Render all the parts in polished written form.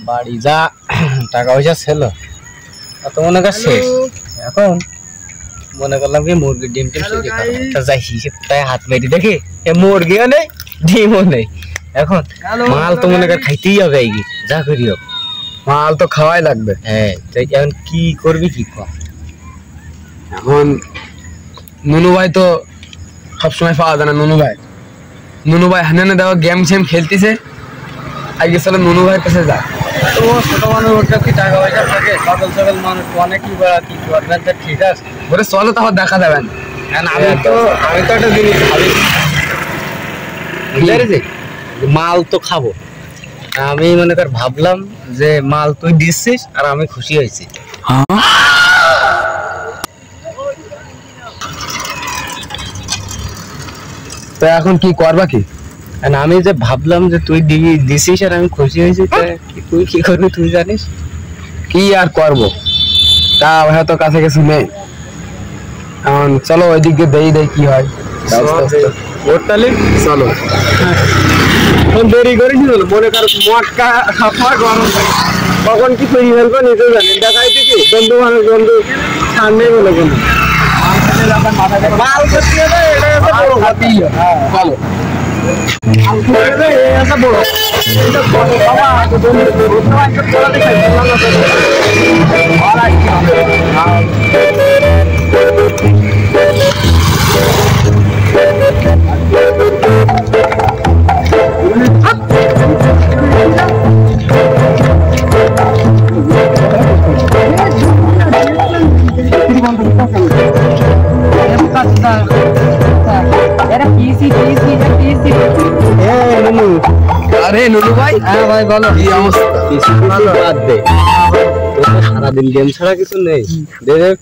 বাড়ি যা টাকা পয়সা ছিল অত মনে করছে এখন মনে করলাম কি মুরগির ডিম টিম যাই হিসেবটায় হাত মেরি দেখি মুরগিও নেই ডিমও নেই এখন মাল তো মনে কর খাইতেই হবে যা করি হোক মাল তো খাওয়াই লাগবে। হ্যাঁ এখন কি করবি কি কর এখন নুনু ভাই তো সবসময় পাওয়া যায় না। নুনু ভাই হানে দেখো গেম সেম খেলতেছে আজকে চলো নুনু ভাইয়ের কাছে যা। তো ছোট মানুষ ওর কাছে টাকা পয়সা থাকে সকল সকল মানুষ অনেকই কি করবেন ঠিক আছে বলে চলো তারপর দেখা যাবেন। আমি তো একটা জিনিস ভাবি মাল তো খাবো আমি মনে কর ভাবলাম যে মাল তুই দিচ্ছিস আর আমি খুশি হয়েছি। তো এখন কি করবা কি? আমি যে ভাবলাম যে তুই দিছিস আর আমি খুশি হয়েছি তুই কি করবি তুই জানিস। কি আর করবো তা হয়তো কাছে কিছু নেই। এখন চলো ওই দিকে দেই কি হয়। চলো দেরি করিস মনে কর মটকা গরম কখন কি তৈরি ফেলবো নিজে জানি দেখাই দিবি বন্ধু মানুষ বন্ধু সামনে বলে বন্ধু আরে নুনু ভাই, হ্যাঁ ভাই বলো কি অবস্থা? সারাদিন গেম ছাড়া কিছু নেই।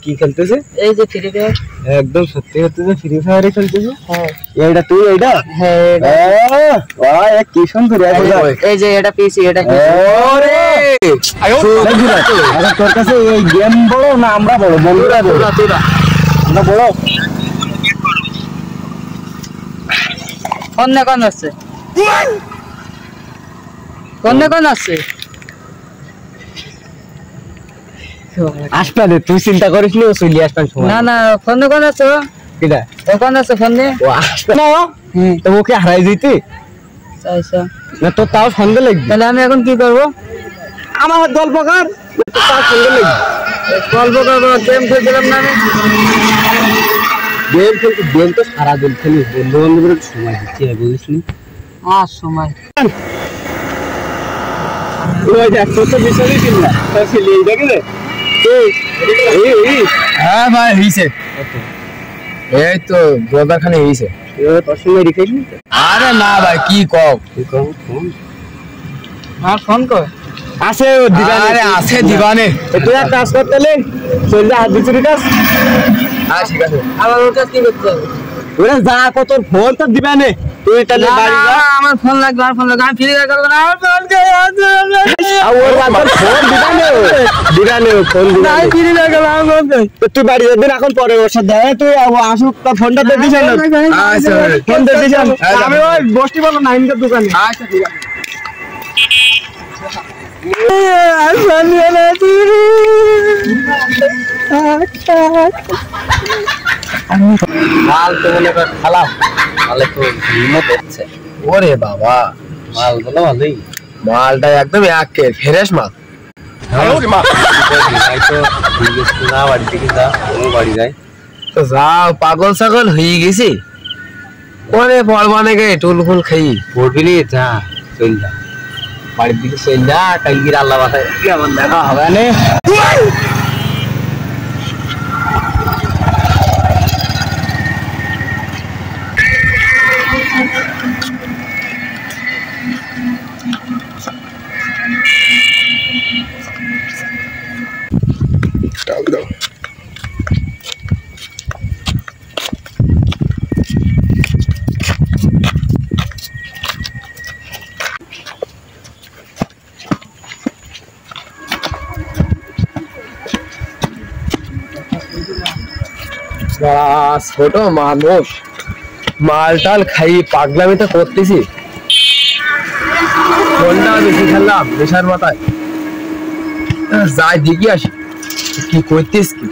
কি খেলতেছে? এই যে ফ্রি ফায়ার। একদম সত্যি হচ্ছে ফ্রি ফায়ারে খেলতেছে। হ্যাঁ এইটা তুই এইটা? হ্যাঁ কি সুন্দর। এই যে এটা পিসি এটা তোর কাছে এই গেম বড় না আমরা বড়? বন্ধুরা বড় আমরা বড়। কোন আছে কোন আছে আসবে তুই চিন্তা করিস নি চলি আসবেন না না ফোন আছে কিটা কোন আছে ফোন ও আসবে না তো ওকে হারাই দিতে আচ্ছা না তো তাও সন্দেহ লাগবে। তাহলে আমি এখন কি করব? আমার গল্প কর তাও সন্দেহ লাগবে। গল্প করবো গেম খেলছিলাম না আমি গেম তো সারাদিন খেলি বন্ধু বান্ধবের সময় দিচ্ছি বুঝিস নি আর সময় হ্যাঁ ভাই হইছে এই তো ব্রদার খানে হইছে। আরে না ভাই কি কও আর ফোন কর আছে আছে দিবানে। তুই এক কাজ করতে চল যা হাত বিচুরি কাজ। হ্যাঁ ঠিক আছে আবার ওর কাছে কি করতে হবে? ওরা যা কত ফোন তো দিবা নে তুই তাহলে বাড়ি যা। আমার ফোন লাগবে আর ফোন লাগবে আমি ফ্রি ফায়ার করব না আমার ফোন কে আছে আর ওর বাবা ফোন দিবা নে ফোন দিবা আমি ফ্রি ফায়ার করব আমার ফোন দে তুই বাড়ি যাবি এখন পরে ওর সাথে তুই আসুক তা ফোনটা দে দিছ না। আচ্ছা ফোন দে দিছ আমি ওই বস্তি বলো নাইনকার দোকানে। আচ্ছা ঠিক আছে মাল তো মনে কর খালাম তাহলে তো হিম্মত হচ্ছে। ওরে বাবা মাল বলো ভালোই মালটা একদম একে ফ্রেশ মাল। বাড়ি থেকে যা ও বাড়ি যায় তো যাও পাগল ছাগল হয়ে গেছি ওরে পড়বানে গে টুল ফুল খাই পড়বি নি যা চল যা বাড়ির দিকে চল যা কালকে আল্লাহ বাসায় কেমন দেখা হবে না। ছোট মানুষ মাল টাল খাই পাগলামি তো করতেছি গোলটা বেশি খেললাম নেশার মাথায় যাই দেখি আসি কি করতিস কি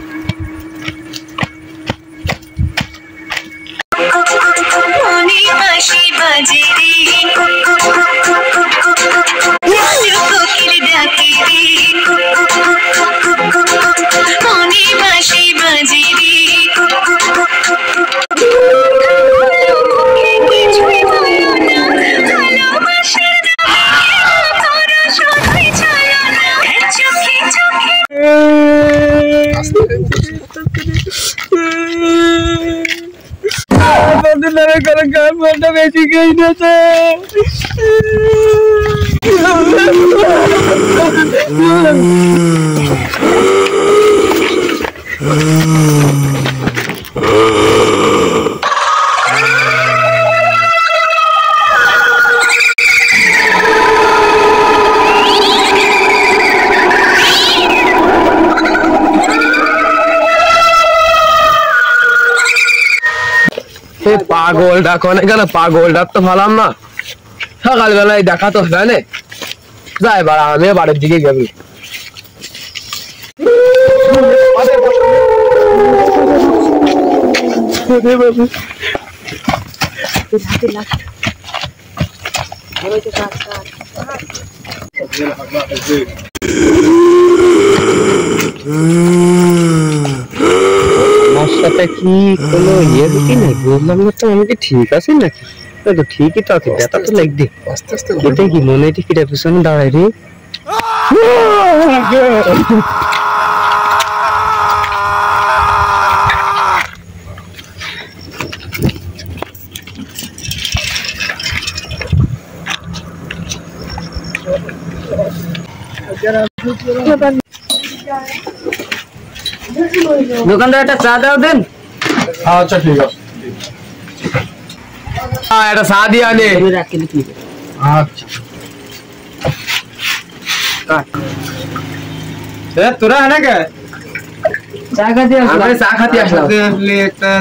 বেশি গেই না পাগলটা কোনে গেল পাগলটা তো ভালাম না সকালবেলায় দেখা তো হয় না যাই বাড়া আমি বাড়ির দিকে গেবি সাথে কি কোনো ইয়ে দেখি না বললাম না তো আমি কি ঠিক আছি নাকি তো ঠিকই তো আছে ব্যথা তো লাগবে আস্তে আস্তে এটা কি মনে টিকিটের পিছনে দাঁড়াই রে দোকানদার একটা চা দাও দেন আচ্ছা ঠিক আছে হ্যাঁ এটা চা দিয়ে আনে আচ্ছা তোরা है ना क्या চা খাতে আমি চা খাতে আসলাম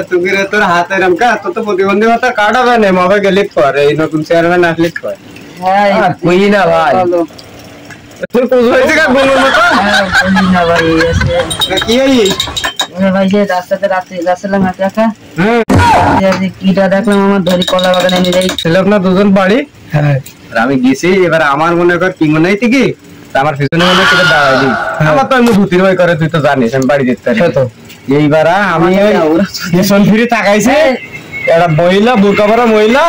तुगिरे তোর হাতে রমকা তো প্রতিবন্ধী হতা কাটা বানে মাবে গেলিত পর এই নতুন চেয়ারম্যান আসলিত পর হ্যাঁ কই না ভাই তুই কোজ হইছে কা বলবো না তো হ্যাঁ বলি না ভাই এসে কি হই ভাই যে রাস্তাতে রাস্তালাম একা হ্যাঁ যে কিটা দেখলাম আমার ধরি কলা বাগানে নিয়ে যাই ছেলেক না দুজন বাড়ি হ্যাঁ আর আমি গেছি এবার আমার মনে কর কি মনে হইতে কি আমার পিছনে মনে করে দাঁড়াই দি আমার তো আমি ভূতির ভয় করে তুই তো জানিস আমি বাড়ি যেতে পারি তো এইবার আমি স্টেশন ফিরে তাকাইছি একটা মহিলা বোরকা পরা মহিলা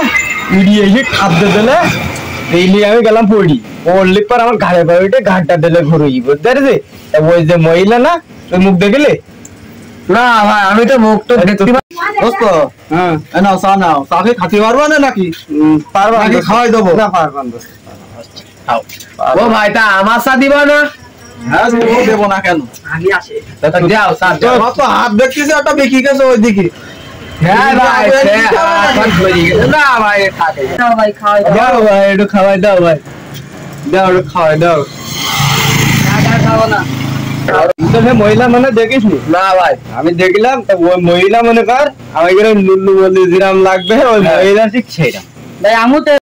ইডি এসে খাদ্য দিলে এই নিয়ে আমি গেলাম পড়ি পড়লি পর আমার ঘাড়ে পায়ে উঠে ঘাটটা দিলে ঘুরুই বুঝতে পারছি ওই যে মহিলা না ওই মুখ দেখলে না ভাই আমি তো মুখ তো দেখতে দোস্ত হ্যাঁ নাও চা নাও চাকে খাতে পারবা না নাকি পারবা নাকি খাওয়াই দেবো না পারবা না ও ভাই তা আমার চা দিবা না হ্যাঁ দেবো না কেন আমি আসে তা যাও চা দাও আমার তো হাত দেখতেছি একটা বেঁকি গেছে ওইদিকে হ্যাঁ ভাই সে হাত ধরে গেছে না ভাই থাকে দাও ভাই খাওয়াই দাও দাও ভাই একটু খাওয়াই দাও ভাই দাও একটু খাওয়াই দাও চা খাও না তুমি মহিলা মানে দেখিস নি না ভাই আমি দেখলাম তো ওই মহিলা মনে কর আমাকে লুল্লু বলি যেরাম লাগবে ওই মহিলা ঠিক সেইরাম ভাই আমু তো